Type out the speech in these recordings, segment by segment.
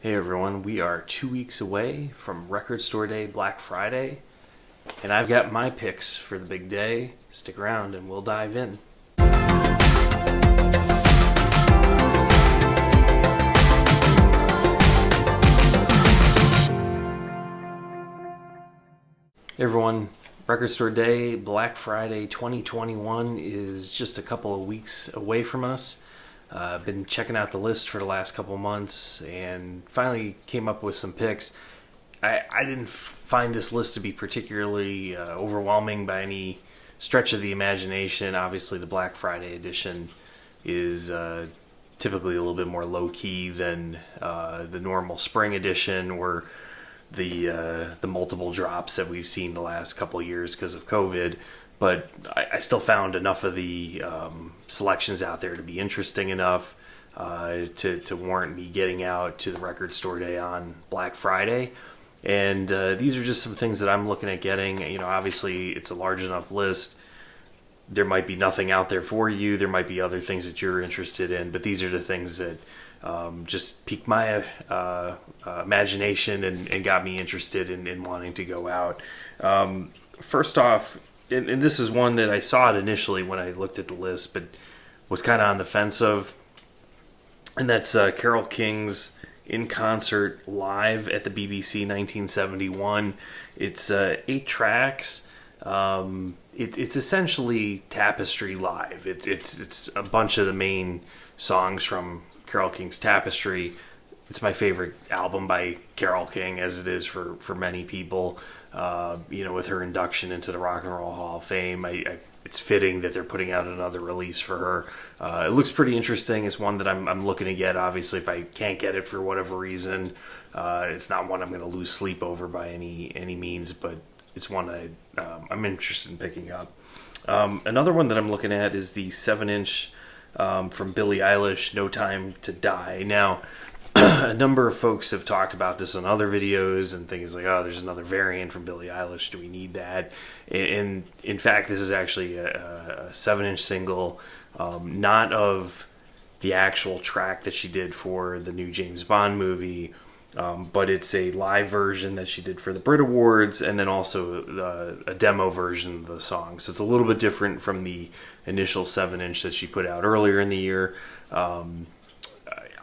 Hey everyone, we are 2 weeks away from Record Store Day, Black Friday, and I've got my picks for the big day. Stick around and we'll dive in. Hey everyone, Record Store Day, Black Friday 2021 is just a couple of weeks away from us. I've been checking out the list for the last couple of months and finally came up with some picks. I didn't find this list to be particularly overwhelming by any stretch of the imagination. Obviously, the Black Friday edition is typically a little bit more low-key than the normal spring edition or the multiple drops that we've seen the last couple of years because of COVID. But I still found enough of the selections out there to be interesting enough to warrant me getting out to the Record Store Day on Black Friday. And these are just some things that I'm looking at getting. You know, obviously it's a large enough list. There might be nothing out there for you. There might be other things that you're interested in. But these are the things that just piqued my imagination and got me interested in wanting to go out. First off, and this is one that I saw it initially when I looked at the list, but was kind of on the fence of, and that's Carole King's In Concert Live at the BBC 1971. It's 8 tracks. It's essentially Tapestry Live. It's a bunch of the main songs from Carole King's Tapestry. It's my favorite album by Carole King, as it is for many people. With her induction into the Rock and Roll Hall of Fame, it's fitting that they're putting out another release for her. It looks pretty interesting. It's one that I'm looking to get. Obviously, if I can't get it for whatever reason, it's not one I'm going to lose sleep over by any means, but it's one I'm interested in picking up. Another one that I'm looking at is the 7-inch from Billie Eilish, No Time to Die. Now, a number of folks have talked about this in other videos and things like, oh, there's another variant from Billie Eilish. Do we need that? And in fact, this is actually a 7-inch single, not of the actual track that she did for the new James Bond movie, but it's a live version that she did for the Brit Awards, and then also a demo version of the song. So it's a little bit different from the initial 7-inch that she put out earlier in the year.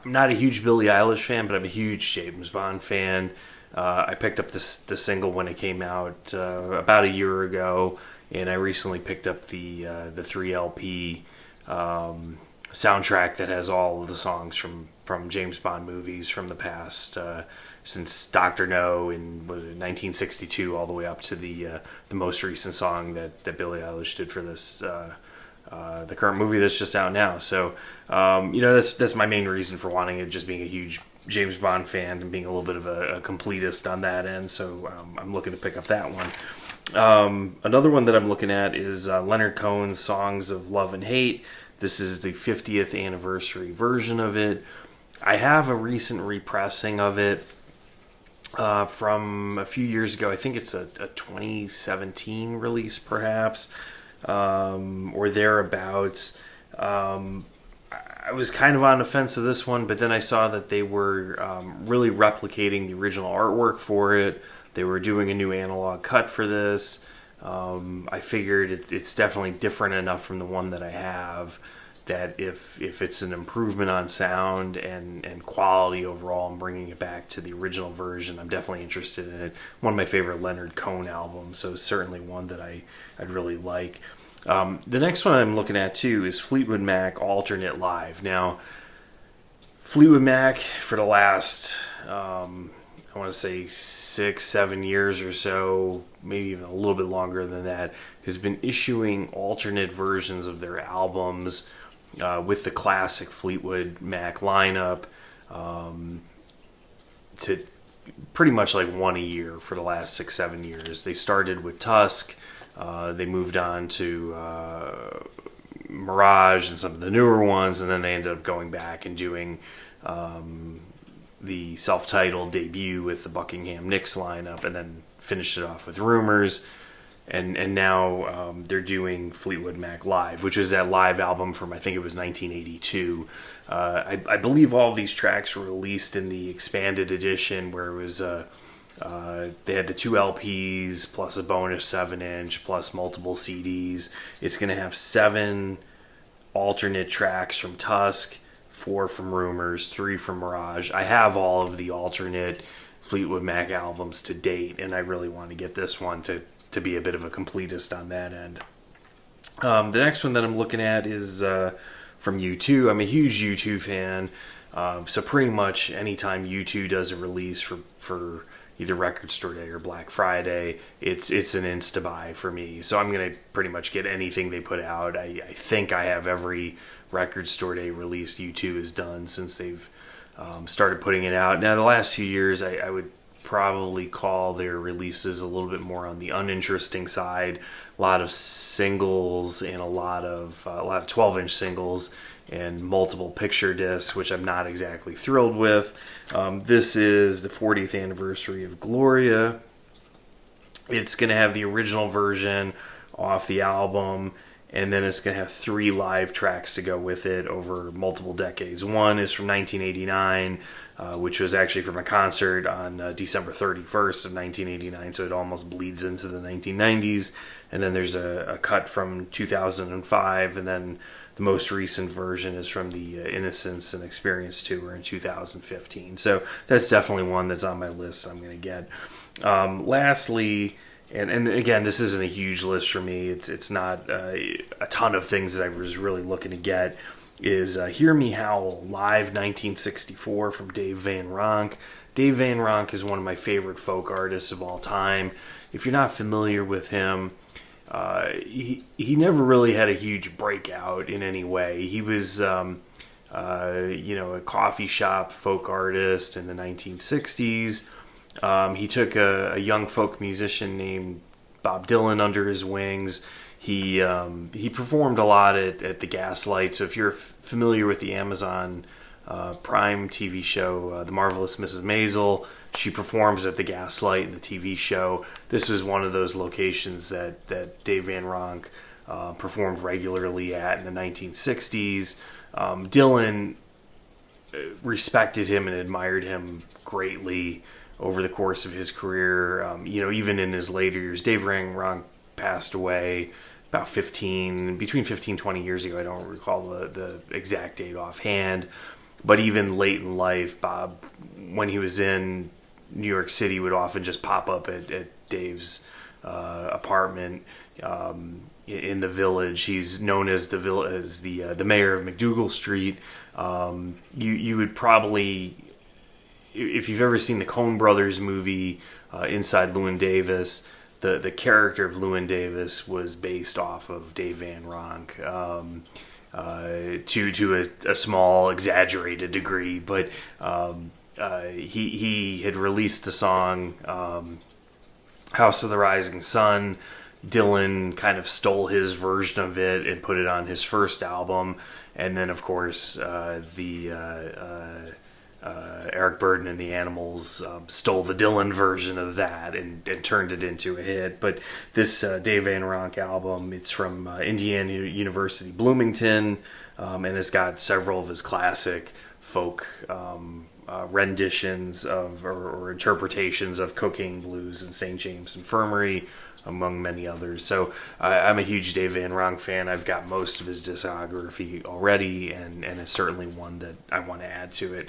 I'm not a huge Billie Eilish fan, but I'm a huge James Bond fan. I picked up the single when it came out about a year ago, and I recently picked up the 3LP soundtrack that has all of the songs from James Bond movies from the past, since Dr. No in 1962 all the way up to the most recent song that Billie Eilish did for this the current movie that's just out now. So that's my main reason for wanting it, just being a huge James Bond fan and being a little bit of a completist on that end. So I'm looking to pick up that one. Another one that I'm looking at is Leonard Cohen's Songs of Love and Hate. This is the 50th anniversary version of it. I have a recent repressing of it from a few years ago. I think it's a 2017 release, perhaps, or thereabouts. I was kind of on the fence of this one, but then I saw that they were really replicating the original artwork for it. They were doing a new analog cut for this. I figured it's definitely different enough from the one that I have that if it's an improvement on sound and quality overall and bringing it back to the original version, I'm definitely interested in it. One of my favorite Leonard Cohen albums, so certainly one that I'd really like. The next one I'm looking at too is Fleetwood Mac Alternate Live. Now, Fleetwood Mac for the last I want to say 6-7 years or so, maybe even a little bit longer than that, has been issuing alternate versions of their albums with the classic Fleetwood Mac lineup to pretty much like one a year for the last 6-7 years. They started with Tusk, they moved on to Mirage and some of the newer ones, and then they ended up going back and doing the self-titled debut with the Buckingham Nicks lineup, and then finished it off with Rumors. and now they're doing Fleetwood Mac Live, which is that live album from, I think it was 1982. I believe all of these tracks were released in the expanded edition, where it was they had the 2 LPs plus a bonus 7-inch plus multiple CDs. It's going to have 7 alternate tracks from Tusk, 4 from Rumors, 3 from Mirage. I have all of the alternate Fleetwood Mac albums to date, and I really want to get this one to be a bit of a completist on that end. The next one that I'm looking at is from U2. I'm a huge U2 fan, so pretty much anytime U2 does a release for either Record Store Day or Black Friday, it's an insta buy for me. So I'm gonna pretty much get anything they put out. I think I have every Record Store Day release U2 has done since they've started putting it out. Now the last few years, I would probably call their releases a little bit more on the uninteresting side. A lot of singles and a lot of 12-inch singles and multiple picture discs, which I'm not exactly thrilled with. This is the 40th anniversary of Gloria. It's going to have the original version off the album, and then it's going to have 3 live tracks to go with it over multiple decades. One is from 1989, which was actually from a concert on December 31st of 1989, so it almost bleeds into the 1990s. And then there's a cut from 2005, and then the most recent version is from the Innocence and Experience tour in 2015. So that's definitely one that's on my list I'm going to get. Lastly, and again, this isn't a huge list for me. It's not a ton of things that I was really looking to get. Is Hear Me Howl Live 1964 from Dave Van Ronk. Dave Van Ronk is one of my favorite folk artists of all time. If you're not familiar with him, he never really had a huge breakout in any way. He was a coffee shop folk artist in the 1960s. He took a young folk musician named Bob Dylan under his wings. He performed a lot at the Gaslight. So if you're familiar with the Amazon Prime TV show, The Marvelous Mrs. Maisel, she performs at the Gaslight in the TV show. This was one of those locations that Dave Van Ronk performed regularly at in the 1960s. Dylan respected him and admired him greatly over the course of his career. Even in his later years, Dave Van Ronk passed away about 20 years ago. I don't recall the exact date offhand, but even late in life, Bob, when he was in New York City, would often just pop up at Dave's apartment in the Village. He's known as the mayor of McDougal Street. You would probably, if you've ever seen the Coen Brothers movie Inside Llewyn Davis, the character of Llewyn Davis was based off of Dave Van Ronk to a small, exaggerated degree. But he had released the song House of the Rising Sun. Dylan kind of stole his version of it and put it on his first album. And then, of course, Eric Burdon and the Animals stole the Dylan version of that and turned it into a hit. But this Dave Van Ronk album, it's from Indiana University Bloomington, and it's got several of his classic folk renditions of or interpretations of Cocaine Blues and St. James Infirmary, among many others. So I'm a huge Dave Van Ronk fan. I've got most of his discography already, and it's certainly one that I want to add to it.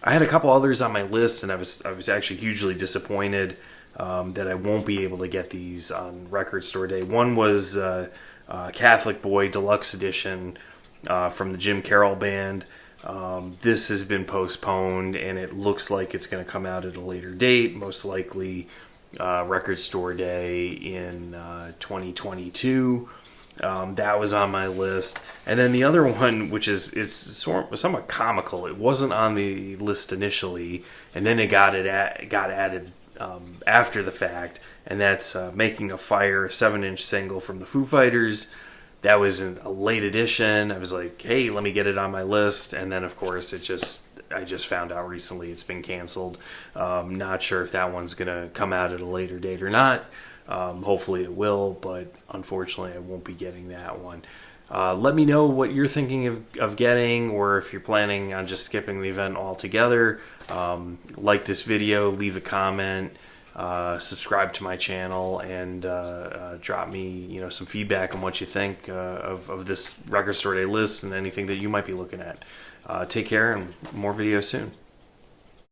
I had a couple others on my list, and I was actually hugely disappointed that I won't be able to get these on Record Store Day. One was Catholic Boy Deluxe Edition from the Jim Carroll Band. This has been postponed, and it looks like it's going to come out at a later date, most likely Record Store Day in 2022. That was on my list. And then the other one, which it's somewhat comical, it wasn't on the list initially, and then it got added after the fact, and that's Making a Fire, a 7-inch single from the Foo Fighters. That was a late edition. I was like, hey, let me get it on my list. And then, of course, it just I just found out recently it's been canceled. Not sure if that one's going to come out at a later date or not. Hopefully it will, but unfortunately I won't be getting that one. Let me know what you're thinking of getting, or if you're planning on just skipping the event altogether. Like this video, leave a comment, subscribe to my channel, and drop me some feedback on what you think of this Record Store Day list and anything that you might be looking at. Take care, and more videos soon.